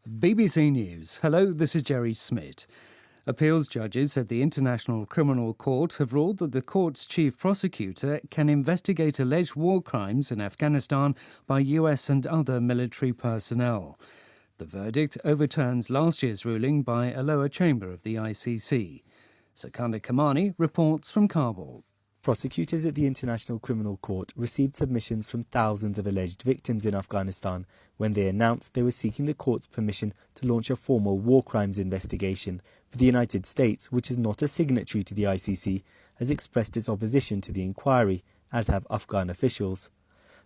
BBC News. Hello, this is Jerry Smith. Appeals judges at the International Criminal Court have ruled that the court's chief prosecutor can investigate alleged war crimes in Afghanistan by US and other military personnel. The verdict overturns last year's ruling by a lower chamber of the ICC. Sakanda Kamani reports from Kabul. Prosecutors at the International Criminal Court received submissions from thousands of alleged victims in Afghanistan when they announced they were seeking the court's permission to launch a formal war crimes investigation. But the United States, which is not a signatory to the ICC, has expressed its opposition to the inquiry, as have Afghan officials.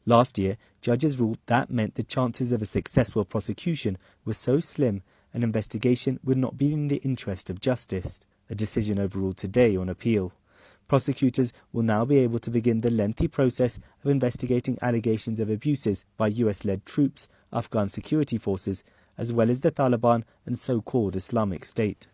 Last year, judges ruled that meant the chances of a successful prosecution were so slim an investigation would not be in the interest of justice, a decision overruled today on appeal. Prosecutors will now be able to begin the lengthy process of investigating allegations of abuses by US-led troops, Afghan security forces, as well as the Taliban and so-called Islamic State.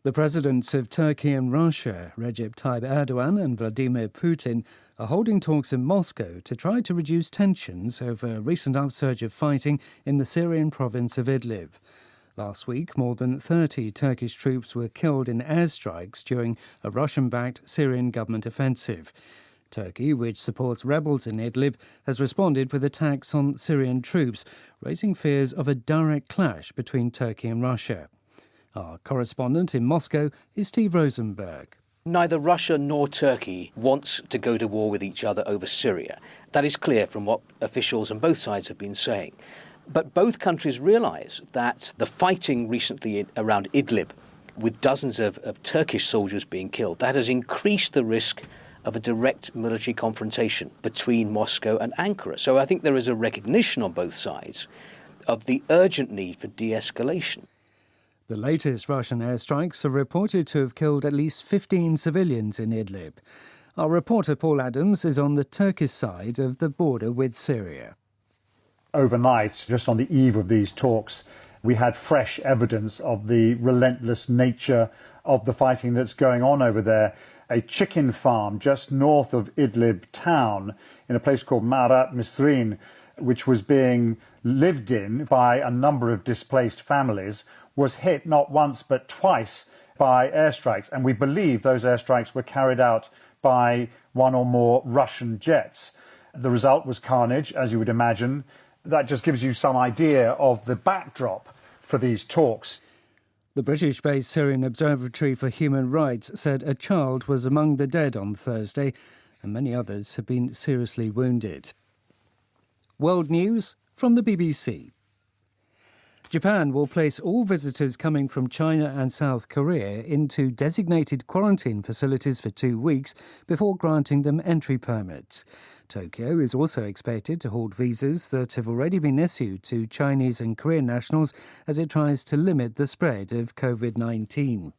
The presidents of Turkey and Russia, Recep Tayyip Erdogan and Vladimir Putin, are holding talks in Moscow to try to reduce tensions over a recent upsurge of fighting in the Syrian province of Idlib. Last week, more than 30 Turkish troops were killed in airstrikes during a Russian-backed Syrian government offensive. Turkey, which supports rebels in Idlib, has responded with attacks on Syrian troops, raising fears of a direct clash between Turkey and Russia. Our correspondent in Moscow is Steve Rosenberg. Neither Russia nor Turkey wants to go to war with each other over Syria. That is clear from what officials on both sides have been saying. But both countries realise that the fighting recently around Idlib, with dozens of Turkish soldiers being killed, that has increased the risk of a direct military confrontation between Moscow and Ankara. So I think there is a recognition on both sides of the urgent need for de-escalation. The latest Russian airstrikes are reported to have killed at least 15 civilians in Idlib. Our reporter Paul Adams is on the Turkish side of the border with Syria. Overnight, just on the eve of these talks, we had fresh evidence of the relentless nature of the fighting that's going on over there. A chicken farm just north of Idlib town in a place called Marat Misrin, which was being lived in by a number of displaced families, was hit not once but twice by airstrikes. And we believe those airstrikes were carried out by one or more Russian jets. The result was carnage, as you would imagine. That just gives you some idea of the backdrop for these talks. The British-based Syrian Observatory for Human Rights said a child was among the dead on Thursday, and many others have been seriously wounded. World News from the BBC. Japan will place all visitors coming from China and South Korea into designated quarantine facilities for 2 weeks before granting them entry permits. Tokyo is also expected to hold visas that have already been issued to Chinese and Korean nationals as it tries to limit the spread of COVID-19.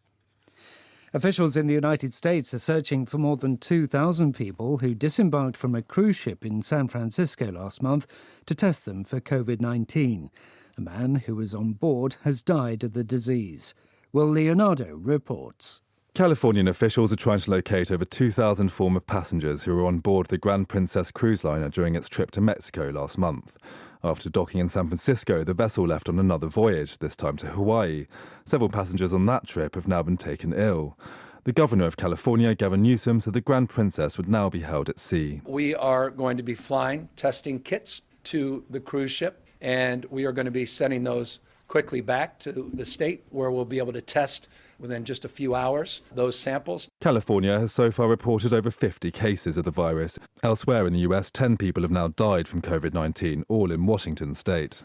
Officials in the United States are searching for more than 2,000 people who disembarked from a cruise ship in San Francisco last month to test them for COVID-19. A man who was on board has died of the disease. Will Leonardo reports. Californian officials are trying to locate over 2,000 former passengers who were on board the Grand Princess cruise liner during its trip to Mexico last month. After docking in San Francisco, the vessel left on another voyage, this time to Hawaii. Several passengers on that trip have now been taken ill. The governor of California, Gavin Newsom, said the Grand Princess would now be held at sea. We are going to be flying testing kits to the cruise ship, and we are going to be sending those quickly back to the state where we'll be able to test within just a few hours those samples. California has so far reported over 50 cases of the virus. Elsewhere in the US, 10 people have now died from COVID-19, all in Washington state.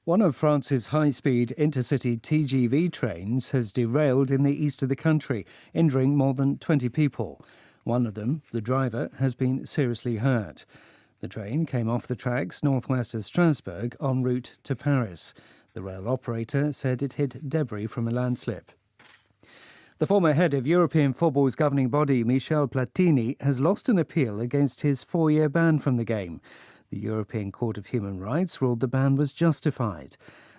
One of France's high-speed intercity TGV trains has derailed in the east of the country, injuring more than 20 people. One of them, the driver, has been seriously hurt. The train came off the tracks northwest of Strasbourg en route to Paris. The rail operator said it hit debris from a landslip. The former head of European football's governing body, Michel Platini, has lost an appeal against his 4-year ban from the game. The European Court of Human Rights ruled the ban was justified.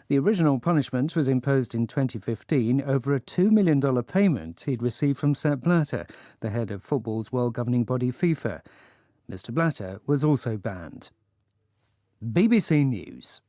The original punishment was imposed in 2015 over a $2 million payment he'd received from Sepp Blatter, the head of football's world governing body FIFA. Mr. Blatter was also banned. BBC News.